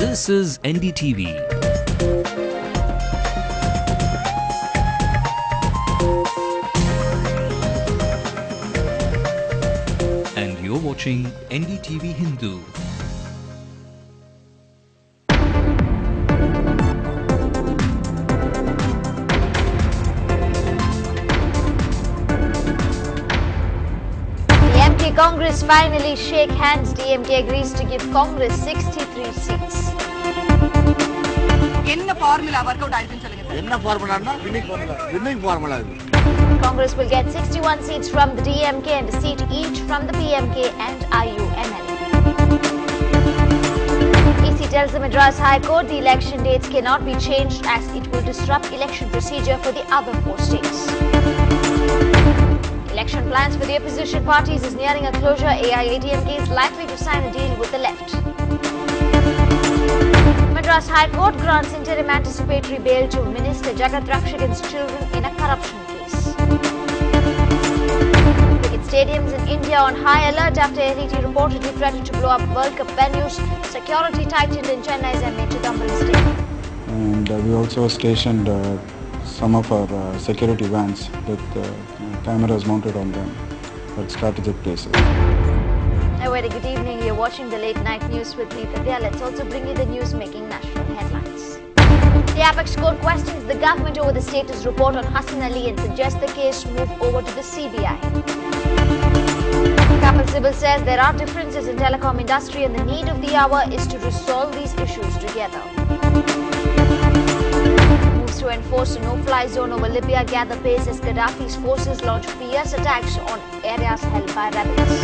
This is NDTV. And you're watching NDTV Hindu. Congress finally shake hands. DMK agrees to give Congress 63 seats. என்ன formula work out ஆயிடுச்சுன்னு சொல்லுங்க. என்ன ஃபார்முலான்னா winning formula இது. Congress will get 61 seats from the DMK and a seat each from the PMK and IUML. EC tells the Madras High Court the election dates cannot be changed as it will disrupt election procedure for the other 4 states. Election plans for the opposition parties is nearing a closure. AIADMK is likely to sign a deal with the left. Madras High Court grants interim anticipatory bail to Minister Jagat Rakshakan's children in a corruption case. Cricket stadiums in India on high alert after LET reportedly threatened to blow up World Cup venues. Security tightened in Chennai's MA Chidambaram Stadium. And we also stationed some of our security vans with cameras mounted on them at strategic places. A very good evening. You're watching the Late Night News with me, Tadya. Let's also bring you the news making national headlines. The Apex Court questions the government over the status report on Hassan Ali and suggests the case move over to the CBI. Kapil Sibal says there are differences in telecom industry and the need of the hour is to resolve these issues together. To enforce a no-fly zone over Libya gather pace as Gaddafi's forces launch fierce attacks on areas held by rebels.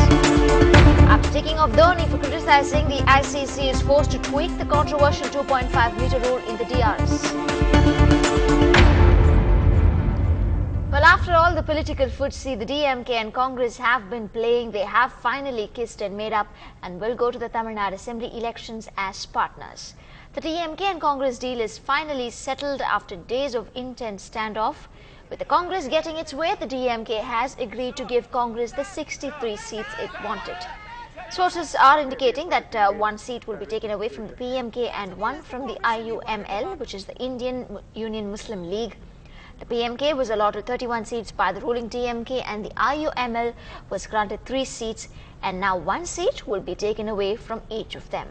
After taking off Dhoni for criticizing, the ICC is forced to tweak the controversial 2.5-meter rule in the DRS. Well, after all the political footsie the DMK and Congress have been playing, they have finally kissed and made up and will go to the Tamil Nadu Assembly elections as partners. The DMK and Congress deal is finally settled after days of intense standoff. With the Congress getting its way, the DMK has agreed to give Congress the 63 seats it wanted. Sources are indicating that one seat will be taken away from the PMK and one from the IUML, which is the Indian Union Muslim League. The PMK was allotted 31 seats by the ruling DMK and the IUML was granted 3 seats, and now 1 seat will be taken away from each of them.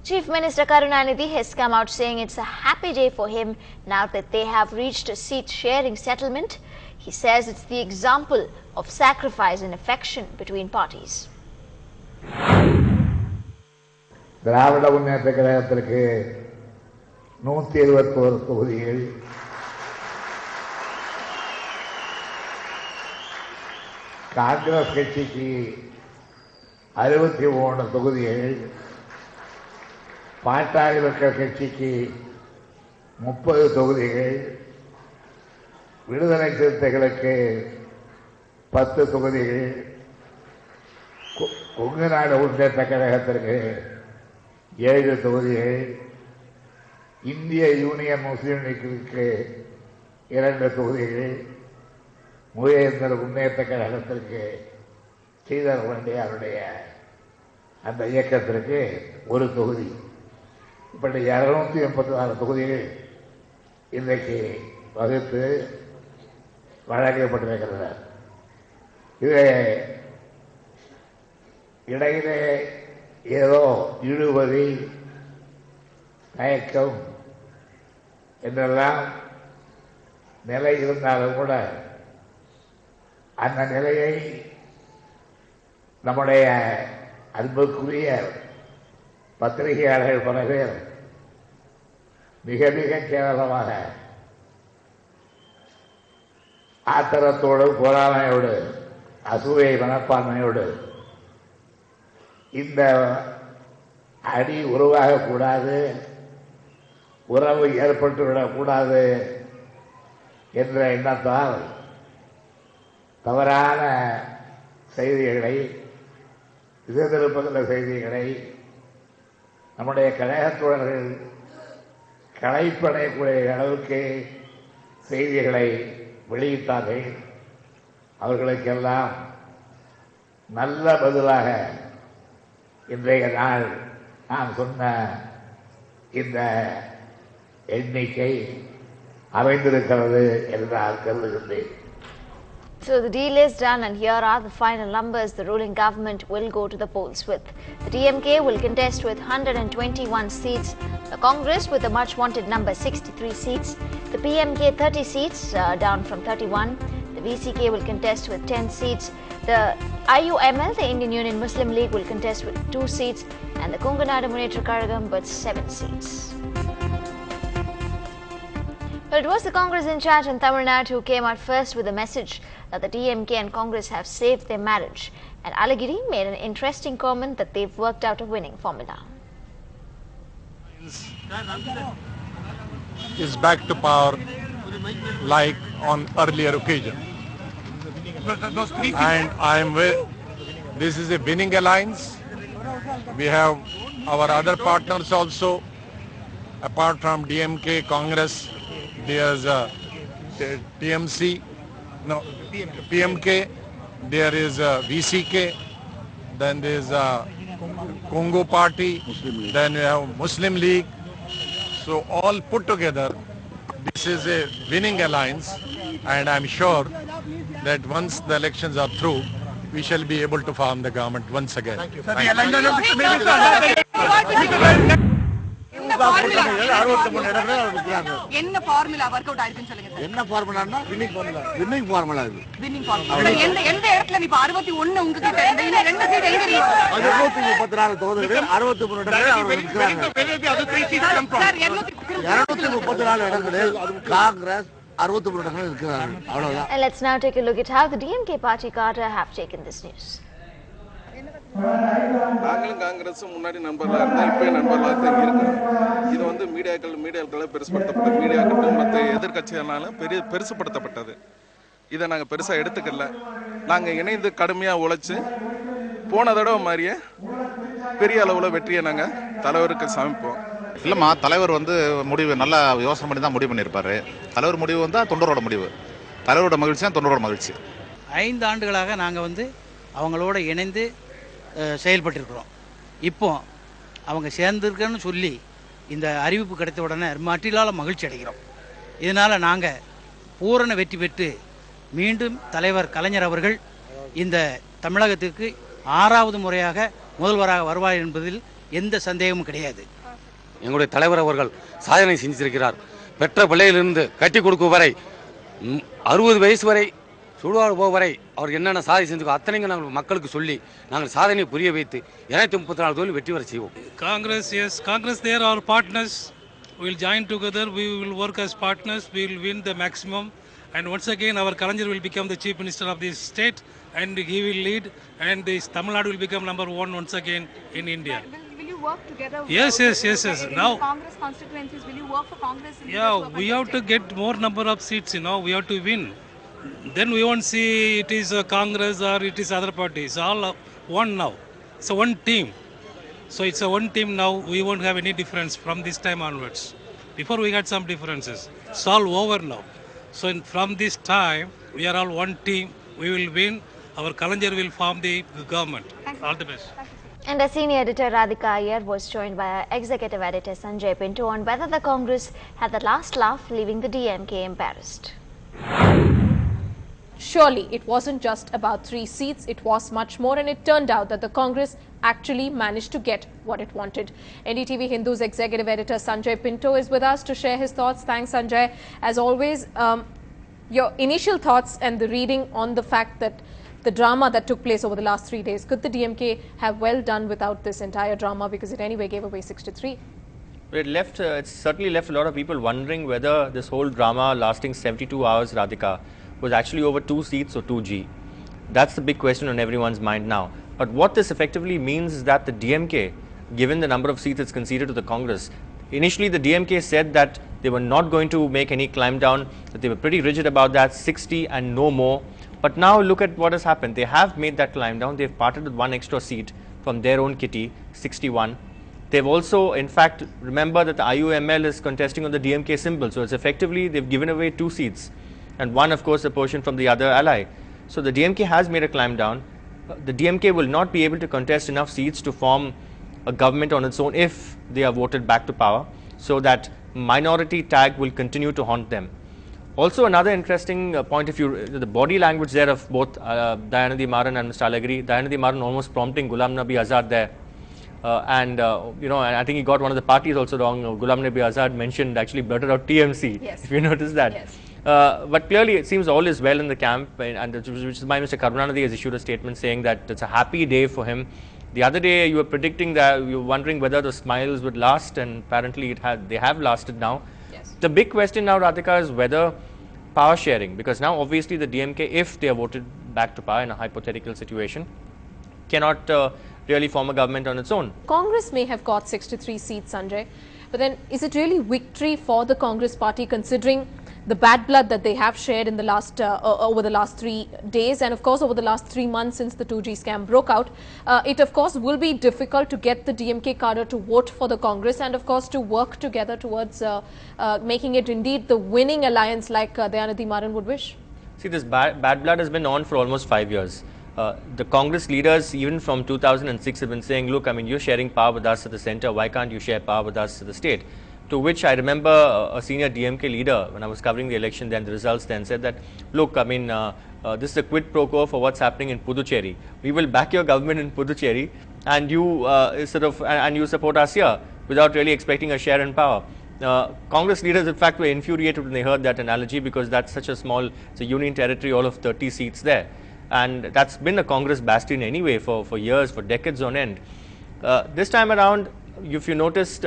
Chief Minister Karunanidhi has come out saying it's a happy day for him now that they have reached a seat-sharing settlement. He says it's the example of sacrifice and affection between parties. Dravida Munnetra கழகத்திற்கு 121 தொகுதிகள், காங்கிரஸ் கட்சிக்கு 63 தொகுதிகள், பாட்டாளி மக்கள் கட்சிக்கு 30 தொகுதிகள், விடுதலை சிறுத்தைகளுக்கு 10 தொகுதிகள், கொங்கு நாடு முன்னேற்ற கழகத்திற்கு 7 தொகுதிகள், இந்திய யூனியன் முஸ்லீம் லீக்கிற்கு 2 தொகுதிகள், மூவேந்தர் முன்னேற்ற கழகத்திற்கு ஸ்ரீதர் பாண்டியாருடைய அந்த இயக்கத்திற்கு 1 தொகுதி, இப்படி 286 தொகுதிகள் இன்றைக்கு வகுத்து வழங்கப்பட்டிருக்கிறது. இது இடையிலே ஏதோ இழுபறி, தயக்கம் என்றெல்லாம் நிலை இருந்தாலும் கூட அந்த நிலையை நம்முடைய அன்புக்குரிய பத்திரிகையாளர்கள் பல பேர் மிக மிக கேவலமாக ஆத்திரத்தோடு, பொறாமையோடு, அசூயை மனப்பான்மையோடு இந்த அடி உருவாகக்கூடாது, உறவு ஏற்பட்டுவிடக்கூடாது என்ற எண்ணத்தால் தவறான செய்திகளை, திசைதிருப்புகிற செய்திகளை நம்முடைய கழகத்தோழர்கள் களைப்படையக்கூடிய அளவுக்கு செய்திகளை வெளியிட்டார்கள். அவர்களுக்கெல்லாம் நல்ல பதிலாக இன்றைய நாள் நான் சொன்ன இந்த எண்ணிக்கை அமைந்திருக்கிறது என்று நான் கருதுகின்றேன். So the deal is done, and here are the final numbers the ruling government will go to the polls with. The DMK will contest with 121 seats, the Congress with a much wanted number 63 seats, the PMK 30 seats down from 31, the VCK will contest with 10 seats, the IUML, the Indian Union Muslim League, will contest with 2 seats, and the Konganadu Munnetra Kazhagam with 7 seats. But it was the Congress in charge in Tamil Nadu who came out first with a message that the DMK and Congress have saved their marriage, and Alagiri made an interesting comment that they've worked out a winning formula. Is back to power like on earlier occasion. And this is a winning alliance. We have our other partners also. Apart from DMK, Congress, there's TMC, no, PMK, there is VCK, then there's Congo Party, then we have Muslim League. So all put together, this is a winning alliance, and I'm sure that once the elections are through, we shall be able to form the government once again. Thank you. என்ன formula work out ஆயிருக்குன்னு சொல்லுங்க sir. என்ன ஃபார்முலான்னா winning formula இது. Winning formula. எந்த இடத்துல இப்ப 61 உங்களுக்கு இந்த ரெண்டு சீட் எங்க இருக்கு? 234 தொகுதிகள் 63 இடங்களில் அவர்கள் இருக்கிறாங்க. சார் 234 இடங்களில் காங்கிரஸ் 63 இடங்களில் இருக்கிறார்கள். அவ்வளவுதான். And let's now take a look at how the DMK party cadre have taken this news. நாங்களும் காங்கிரஸும் முன்னாடி நண்பர்களாக இருந்தால் இப்போ நண்பர்களாக தான் இருக்கிறோம். இது வந்து மீடியாக்களை பெருசுப்படுத்தப்பட்ட மீடியாக்கள் மற்ற எதிர்கட்சிகளால பெருசுப்படுத்தப்பட்டது. இதை நாங்கள் பெருசாக எடுத்துக்கல. நாங்கள் இணைந்து கடுமையாக உழைச்சி போன தடவை மாதிரியே பெரிய அளவில் வெற்றியை நாங்கள் தலைவருக்கு சமைப்போம். இல்லைம்மா, தலைவர் வந்து முடிவு நல்லா யோசனை பண்ணி தான் முடிவு பண்ணியிருப்பார். தலைவர் முடிவு வந்தால் தொண்டரோட முடிவு, தலைவரோட மகிழ்ச்சி தான் தொண்டரோட மகிழ்ச்சி. 5 ஆண்டுகளாக நாங்கள் வந்து அவங்களோட இணைந்து செயல்பட்டிருக்கிறோம். இப்போ அவங்க சேர்ந்துருக்கன்னு சொல்லி இந்த அறிவிப்பு கிடைத்த உடனே மட்டிலால் மகிழ்ச்சி அடைகிறோம். இதனால் நாங்கள் பூரண வெற்றி பெற்று மீண்டும் தலைவர் கலைஞர் அவர்கள் இந்த தமிழகத்திற்கு 6வது முறையாக முதல்வராக வருவார் என்பதில் எந்த சந்தேகமும் கிடையாது. எங்களுடைய தலைவர் அவர்கள் சாதனை செஞ்சிருக்கிறார். பெற்ற பிள்ளையிலிருந்து கட்டி கொடுக்கும் வரை 60 வயசு வரை சுடுவாடு போக வரை அவர் என்னென்ன சாதனை செஞ்சுக்கோ அத்தனைங்க நாங்கள் மக்களுக்கு சொல்லி நாங்கள் சாதனையை புரிய வைத்து 234 தொழில் வெற்றி வர செய்வோம். Congress they are our partners. We will join together, we will work as partners, we will win the maximum, and once again our Kalaignar will become the chief minister of this state and he will lead, and this Tamil Nadu will become number 1 once again in India. Will you work together? Yes. Now Congress constituencies, will you work for Congress? We have to get more number of seats, we have to win. Then we won't see it is a Congress or it is other parties. All one now. It's a one team. So it's a one team now. We won't have any difference from this time onwards. Before we had some differences. It's all over now. So from this time, we are all one team. We will win. Our Kalaignar will form the government. All the best. And our senior editor Radhika Iyer was joined by our executive editor Sanjay Pinto on whether the Congress had the last laugh, leaving the DMK embarrassed. Surely it wasn't just about 3 seats, it was much more, and it turned out that the Congress actually managed to get what it wanted. NDTV Hindu's executive editor Sanjay Pinto is with us to share his thoughts. Thanks, Sanjay. As always, your initial thoughts and the reading on the fact that the drama that took place over the last 3 days. Could the DMK have well done without this entire drama, because it anyway gave away 6-3? It certainly left a lot of people wondering whether this whole drama lasting 72 hours, Radhika, was actually over 2 seats or 2G. That's the big question on everyone's mind now. But what this effectively means is that the DMK, given the number of seats it's conceded to the Congress, initially the DMK said that they were not going to make any climb down, that they were pretty rigid about that, 60 and no more. But now look at what has happened. They have made that climb down. They've parted with 1 extra seat from their own kitty, 61. They've also, in fact, remember that the IUML is contesting on the DMK symbol. So it's effectively, they've given away 2 seats. And 1, of course, a portion from the other ally. So the DMK has made a climb down. the DMK will not be able to contest enough seats to form a government on its own if they are voted back to power, so that minority tag will continue to haunt them. Also, another interesting point, if you the body language there of both Dayanidhi Maran and Mr. Alagiri, Dayanidhi Maran almost prompting Ghulam Nabi Azad there. And I think he got one of the parties also wrong. Ghulam Nabi Azad mentioned actually blurted out TMC, if you notice that. Yes. But clearly it seems all is well in the camp, and which is why Mr. Karunanidhi has issued a statement saying that it's a happy day for him. The other day you were predicting that, you were wondering whether the smiles would last, and apparently they have lasted now. Yes. The big question now, Radhika, is whether power sharing, because now obviously the DMK, if they are voted back to power in a hypothetical situation, cannot really form a government on its own. Congress may have got 63 seats, Sanjay, but then is it really victory for the Congress party, considering the bad blood that they have shared in the last over the last 3 days, and of course over the last 3 months since the 2G scam broke out? It of course will be difficult to get the DMK cadre to vote for the Congress, and of course to work together towards making it indeed the winning alliance like Dayanidhi Maran would wish. See, this bad blood has been on for almost 5 years. The Congress leaders, even from 2006, have been saying, look, I mean, you're sharing power with us at the center, why can't you share power with us at the state? To which I remember a senior DMK leader, when I was covering the election then, the results then, said that, look, I mean, this is a quid pro quo for what's happening in Puducherry. We will back your government in Puducherry, and you you support us here without really expecting a share in power. Congress leaders, in fact, were infuriated when they heard that analogy, because that's such a small, it's a union territory, all of 30 seats there. And that's been a Congress bastion anyway for years, for decades on end. This time around, if you noticed,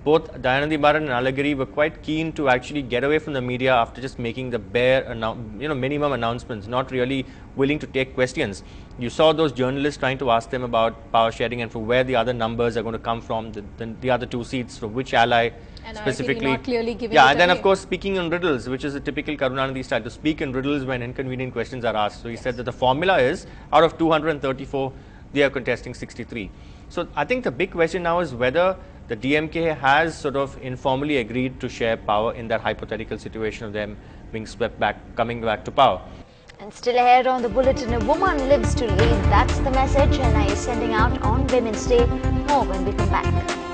both Dayanidhi Maran and Alagiri were quite keen to actually get away from the media after just making the bare, minimum announcements, not really willing to take questions. You saw those journalists trying to ask them about power sharing and from where the other numbers are going to come from, the other 2 seats, from which ally and specifically. not clearly giving yeah, it and then away. of course speaking in riddles, which is a typical Karunanidhi style, to speak in riddles when inconvenient questions are asked. So he said that the formula is, out of 234, they are contesting 63. So I think the big question now is whether the DMK has sort of informally agreed to share power in that hypothetical situation of them being swept back, coming back to power. And still ahead on the bulletin, a woman lives to lead. That's the message NIA is sending out on Women's Day. More when we come back.